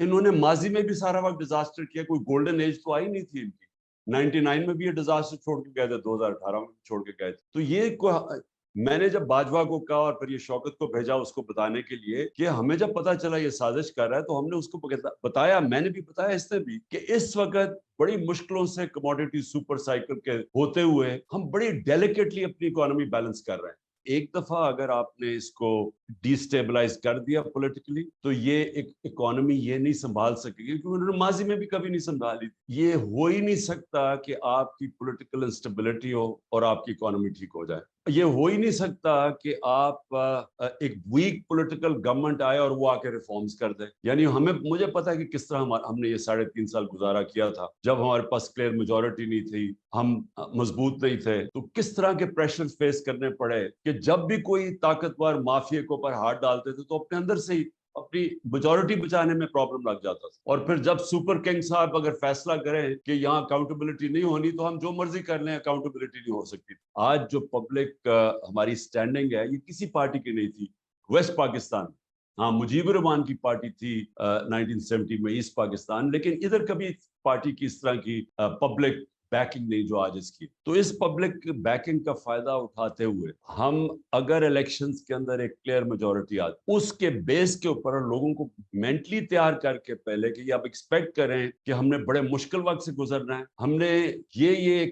انہوں نے ماضی میں بھی سارا وقت ڈیزاسٹر کیا, کوئی گولڈن ایج تو آئی نہیں تھی ان کی. 99 میں بھی یہ ڈیزاسٹر چھوڑ کے گئے تھے, 2018 میں بھی چھوڑ کے گئے تھے. تو یہ میں نے جب باجوہ کو کہا اور پھر یہ شوکت کو بھیجا اس کو بتانے کے لیے کہ ہمیں جب پتا چلا یہ سازش کر رہا ہے, تو ہم نے اس کو بتایا, میں نے بھی بتایا اس نے بھی, کہ اس وقت بڑی مشکلوں سے کموڈیٹی سپر سائیکل کے ہوتے ہوئے ہم بڑی ڈیلیکیٹلی اپنی اکانومی بیلنس کر رہے ہیں. ایک دفعہ اگر آپ نے اس کو ڈی سٹیبلائز کر دیا پولیٹیکلی, تو یہ ایک اکانومی یہ نہیں سنبھال سکے گی, کیونکہ انہوں نے ماضی میں بھی کبھی نہیں سنبھالی. یہ ہو ہی نہیں سکتا کہ آپ کی پولیٹیکل انسٹیبلٹی ہو اور آپ کی اکانومی ٹھیک ہو جائے. یہ ہو ہی نہیں سکتا کہ آپ ایک ویک پولیٹیکل گورنمنٹ آئے اور وہ آ کے ریفارمز کر دے. یعنی مجھے پتا ہے کہ کس طرح ہم نے یہ 3.5 سال گزارا کیا تھا, جب ہمارے پاس کلیئر میجورٹی نہیں تھی, ہم مضبوط نہیں تھے, تو کس طرح کے پریشر فیس کرنے پڑے کہ جب بھی کوئی طاقتور مافیا کو پر ہاتھ ڈالتے تھے تو اپنے اندر سے ہی اپنی میجورٹی بچانے میں پرابلم لگ جاتا تھا. اور پھر جب سپر کنگ صاحب اگر فیصلہ کریں کہ یہاں اکاؤنٹیبلٹی نہیں ہونی, تو ہم جو مرضی کر لیں, اکاؤنٹیبلٹی نہیں ہو سکتی. آج جو پبلک ہماری سٹینڈنگ ہے, یہ کسی پارٹی کی نہیں تھی. ویسٹ پاکستان, ہاں مجیب الرحمان کی پارٹی تھی 1970 میں ایسٹ پاکستان, لیکن ادھر کبھی پارٹی کی اس طرح کی پبلک بیکنگ نہیں جو آج اس کی. تو اس پبلک بیکنگ کا فائدہ اٹھاتے ہوئے ہم اگر الیکشنز کے اندر ایک کلیئر میجورٹی آتی, اس کے بیس کے اوپر لوگوں کو مینٹلی تیار کر کے پہلے کہ یہ آپ ایکسپیکٹ کریں کہ ہم نے بڑے مشکل وقت سے گزرنا ہے, ہم نے یہ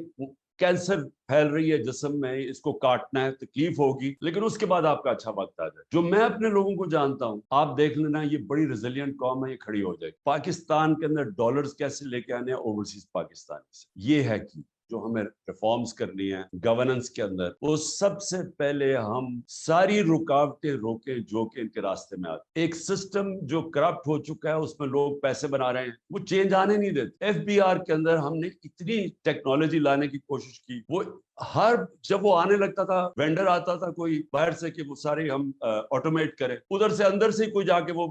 کینسر پھیل رہی ہے جسم میں, اس کو کاٹنا ہے, تکلیف ہوگی, لیکن اس کے بعد آپ کا اچھا وقت آ جائے. جو میں اپنے لوگوں کو جانتا ہوں, آپ دیکھ لینا, یہ بڑی ریزیلینٹ قوم ہے, یہ کھڑی ہو جائے. پاکستان کے اندر ڈالرز کیسے لے کے آنے ہیں اوورسیز پاکستان سے, یہ ہے کہ جو ہمیں ریفارمز کرنی ہے گورننس کے اندر, وہ سب سے پہلے ہم ساری رکاوٹیں روکیں جو کہ ان کے راستے میں آتی. ایک سسٹم جو کرپٹ ہو چکا ہے, اس میں لوگ پیسے بنا رہے ہیں, وہ چینج آنے نہیں دیتے. ایف بی آر کے اندر ہم نے اتنی ٹیکنالوجی لانے کی کوشش کی, وہ جب وہ آنے لگتا تھا, وینڈر آتا تھا کوئی باہر سے کہ وہ سارے ہم آٹومیٹ کریں, ادھر سے اندر سے کوئی جا کے وہ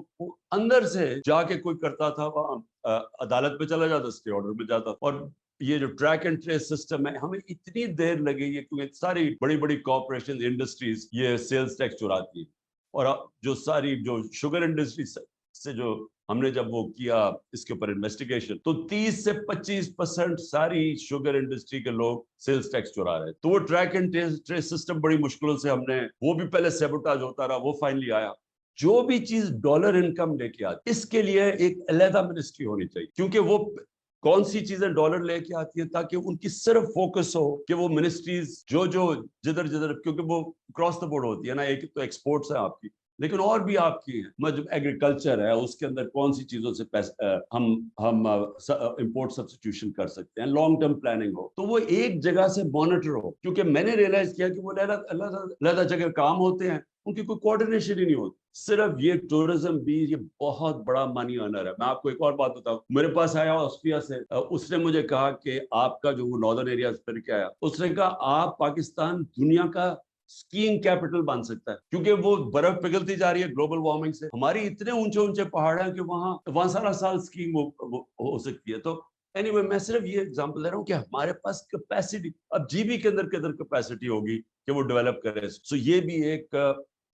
اندر سے جا کے کوئی کرتا تھا, وہاں عدالت میں چلا جاتا, اسٹے آرڈر میں جاتا. اور یہ جو ٹریک اینڈ ٹریس سسٹم ہے, ہمیں اتنی دیر لگی ہے کیونکہ ساری بڑی بڑی کارپوریشن انڈسٹریز یہ سیلز ٹیکس چراتی ہیں. اور جو ساری جو شوگر انڈسٹری سے جو ہم نے جب وہ کیا اس کے اوپر انویسٹیگیشن, تو 30 سے 25% ساری شوگر انڈسٹری کے لوگ سیلز ٹیکس چرا رہے. تو وہ ٹریک اینڈ ٹریس سسٹم بڑی مشکلوں سے ہم نے, وہ بھی پہلے سیبوٹاج ہوتا رہا, وہ فائنلی آیا. جو بھی چیز ڈالر انکم لے کے آتی, اس کے لیے ایک علیحدہ منسٹری ہونی چاہیے, کیونکہ وہ کون سی چیزیں ڈالر لے کے آتی ہیں, تاکہ ان کی صرف فوکس ہو کہ وہ منسٹریز جو جدھر, کیونکہ وہ کراس دا بورڈ ہوتی ہے نا, ایک تو ایکسپورٹس ہیں آپ کی, لیکن اور بھی آپ کی ہیں, ایگریکلچر ہے, اس کے اندر کون سی چیزوں سے ہم امپورٹ سبسٹیوشن کر سکتے ہیں, لانگ ٹرم پلاننگ ہو, تو وہ ایک جگہ سے مانیٹر ہو. کیونکہ میں نے ریئلائز کیا کہ وہ علیحدہ جگہ کام ہوتے ہیں, ان کی کوئی کوارڈینیشن ہی نہیں ہوتی. صرف یہ ٹورزم بھی یہ بہت بڑا منی ارنر ہے. میں آپ کو ایک اور بات بتاؤں, میرے پاس آیا آسٹریا سے, اس نے مجھے کہا کہ آپ کا جو وہ ناردرن ایریا پھر کیا آیا, اس نے کہا آپ پاکستان دنیا کا اسکیئنگ کیپٹل بن سکتا ہے, کیونکہ وہ برف پگھلتی جا رہی ہے گلوبل وارمنگ سے. ہماری اتنے اونچے اونچے پہاڑ ہیں کہ وہاں سارا سال اسکیئنگ ہو سکتی ہے. تو anyway, میں صرف یہ ایگزامپل دے رہا ہوں کہ ہمارے پاس کیپیسٹی, اب جی بی کے اندر کیپیسٹی ہوگی کہ وہ ڈیولپ کرے. سو یہ بھی ایک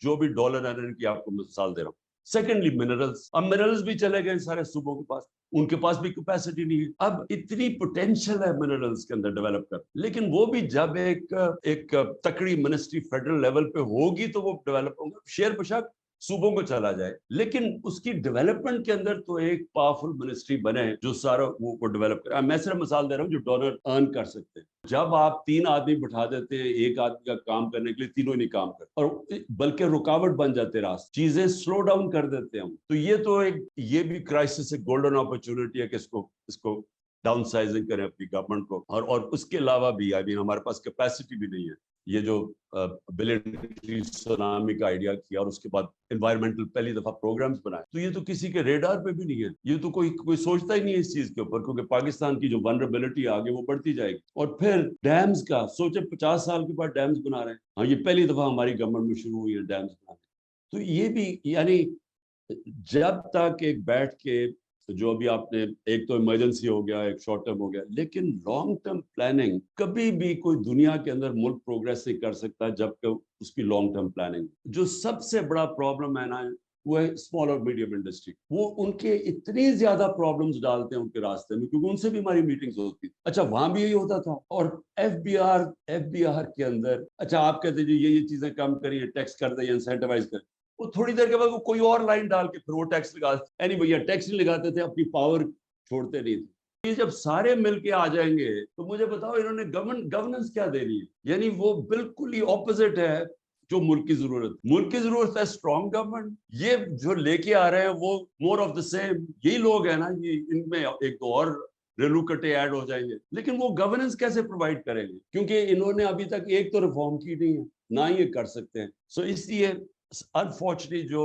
جو بھی ڈالر ارنر کی آپ کو مثال دے رہا ہوں. سیکنڈلی منرلز, اب منرلز بھی چلے گئے سارے صوبوں کے پاس, ان کے پاس بھی کیپیسٹی نہیں ہے. اب اتنی پوٹینشیل ہے منرلز کے اندر ڈیولپ کر, لیکن وہ بھی جب ایک تکڑی منسٹری فیڈرل لیول پہ ہوگی تو وہ ڈیولپ ہوگا. شیر بشک صوبوں کو چلا جائے, لیکن اس کی ڈیولپمنٹ کے اندر تو ایک پاورفل منسٹری بنے جو سارا وہ ڈیولپ کرے. میں صرف مثال دے رہا ہوں جو ڈالر ارن کر سکتے ہیں. جب آپ 3 آدمی بٹھا دیتے ہیں ایک آدمی کا کام کرنے کے لیے, تینوں نہیں کام کرتے, اور بلکہ رکاوٹ بن جاتے, راست چیزیں سلو ڈاؤن کر دیتے ہیں. تو یہ بھی کرائسس ایک گولڈن اپرچونٹی ہے کہ اس کو ڈاؤن سائزنگ کریں اپنی گورنمنٹ کو. اور اس کے علاوہ بھی ہمارے پاس کیپیسٹی بھی نہیں ہے. یہ جو بلین سونامی کا آئیڈیا کیا اور اس کے بعد انوائرمنٹل پہلی دفعہ پروگرامز بنائے, تو یہ تو کسی کے ریڈار پہ بھی نہیں ہے. یہ تو کوئی سوچتا ہی نہیں ہے اس چیز کے اوپر, کیونکہ پاکستان کی جو ونربلٹی آگے وہ بڑھتی جائے گی. اور پھر ڈیمز کا سوچے, 50 سال کے بعد ڈیمز بنا رہے ہیں. ہاں, یہ پہلی دفعہ ہماری گورنمنٹ میں شروع ہوئی ہے ڈیمز بنانے. تو یہ بھی یعنی جب تک ایک بیٹھ کے جو ابھی آپ نے, ایک تو ایمرجنسی ہو گیا, ایک شارٹ ٹرم ہو گیا, لیکن لانگ ٹرم پلاننگ کبھی بھی کوئی دنیا کے اندر ملک پروگریس نہیں کر سکتا جب کہ اس کی لانگ ٹرم پلاننگ. جو سب سے بڑا پرابلم ہے نا وہ ہے اسمال اور میڈیم انڈسٹری. وہ ان کے اتنی زیادہ پرابلمز ڈالتے ہیں ان کے راستے میں, کیونکہ ان سے بھی ہماری میٹنگز ہوتی. اچھا وہاں بھی یہی ہوتا تھا. اور ایف بی آر کے اندر اچھا آپ کہتے جی یہ چیزیں کم کریے, ٹیکس کر دیں, انسینٹیوائز کریں, وہ تھوڑی دیر کے بعد وہ کوئی اور لائن ڈال کے پھر وہ ٹیکس لگا. یعنی بھیا ٹیکس نہیں لگاتے تھے, اپنی پاور چھوڑتے نہیں تھے. یہ جب سارے مل کے آ جائیں گے تو مجھے بتاؤ انہوں نے گورننس کیا دینی ہے. یعنی وہ بالکل ہی اپوزٹ ہے جو ملک کی ضرورت. ملک کی ضرورت ہے اسٹرانگ گورنمنٹ. یہ جو لے کے آ رہے ہیں وہ مور آف دا سیم. یہی لوگ ہیں نا, یہ ان میں ایک دو اور ریلوکٹے ایڈ ہو جائیں گے, لیکن وہ گورننس کیسے پرووائڈ کریں گے, کیونکہ انہوں نے ابھی تک ایک تو ریفارم کی نہیں ہے, نہ یہ کر سکتے ہیں. سو اس لیے انفارچونیٹلی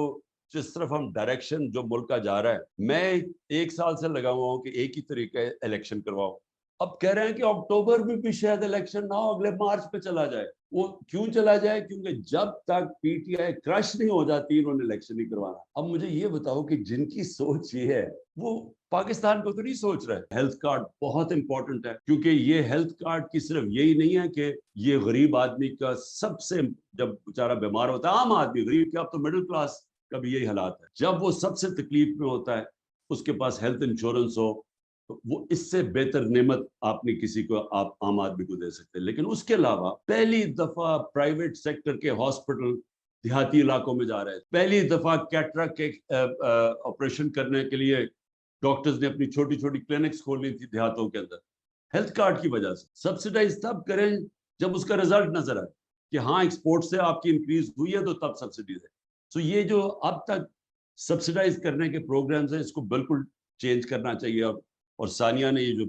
جس طرف ہم ڈائریکشن جو ملک کا جا رہا ہے, میں 1 سال سے لگا ہوا ہوں کہ ایک ہی طریقے الیکشن کرواؤ. اب کہہ رہے ہیں کہ اکتوبر میں بھی شاید الیکشن نہ ہو, اگلے مارچ پہ چلا جائے. وہ کیوں چلا جائے؟ کیونکہ جب تک پی ٹی آئی کرش نہیں ہو جاتی انہوں نے الیکشن نہیں کروانا. اب مجھے یہ بتاؤ کہ جن کی سوچ یہ ہے وہ پاکستان کو تو نہیں سوچ رہے. ہیلتھ کارڈ بہت امپورٹنٹ ہے, کیونکہ یہ ہیلتھ کارڈ کی صرف یہی نہیں ہے کہ یہ غریب آدمی کا سب سے, جب بیچارہ بیمار ہوتا ہے, عام آدمی, غریب کیا, اب تو مڈل کلاس کا بھی یہی حالات ہے, جب وہ سب سے تکلیف میں ہوتا ہے اس کے پاس ہیلتھ انشورنس ہو, وہ اس سے بہتر نعمت آپ نے کسی کو, آپ عام آدمی کو دے سکتے ہیں. لیکن اس کے علاوہ پہلی دفعہ پرائیویٹ سیکٹر کے ہاسپٹل دیہاتی علاقوں میں جا رہے ہیں. پہلی دفعہ کیٹریکٹ کے آپریشن کرنے کے لیے ڈاکٹرز نے اپنی چھوٹی چھوٹی کلینکس کھولی تھی دیہاتوں کے اندر, ہیلتھ کارڈ کی وجہ سے. سبسڈائز تب کریں جب اس کا رزلٹ نظر آئے کہ ہاں ایکسپورٹ سے آپ کی انکریز ہوئی ہے, تو تب سبسڈی دیں. سو یہ جو اب تک سبسڈائز کرنے کے پروگرامز ہیں, اس کو بالکل چینج کرنا چاہیے. اور ثانیہ نے یہ جو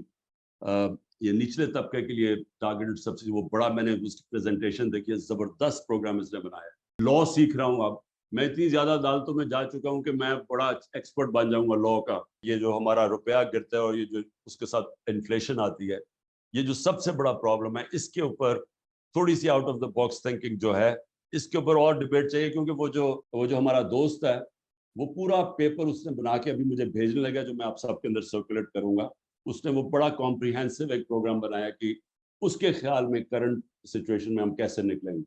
یہ نچلے طبقے کے لیے ٹارگیٹڈ سبسڈی, وہ بڑا, میں نے اس کی پریزنٹیشن دیکھی ہے, زبردست پروگرام اس نے بنایا ہے. لا سیکھ رہا ہوں اب میں, اتنی زیادہ عدالتوں میں جا چکا ہوں کہ میں بڑا ایکسپرٹ بن جاؤں گا لا کا. یہ جو ہمارا روپیہ گرتا ہے اور یہ جو اس کے ساتھ انفلیشن آتی ہے, یہ جو سب سے بڑا پرابلم ہے, اس کے اوپر تھوڑی سی out of the box thinking جو ہے, اس کے اوپر اور ڈبیٹ چاہیے. کیونکہ وہ جو ہمارا دوست ہے, وہ پورا پیپر اس نے بنا کے ابھی مجھے بھیجنے لگا, جو میں آپ سب کے اندر سرکولیٹ کروں گا. اس نے وہ بڑا کمپریہنسو ایک پروگرام بنایا کہ اس کے خیال میں کرنٹ سچویشن میں ہم کیسے نکلیں گے.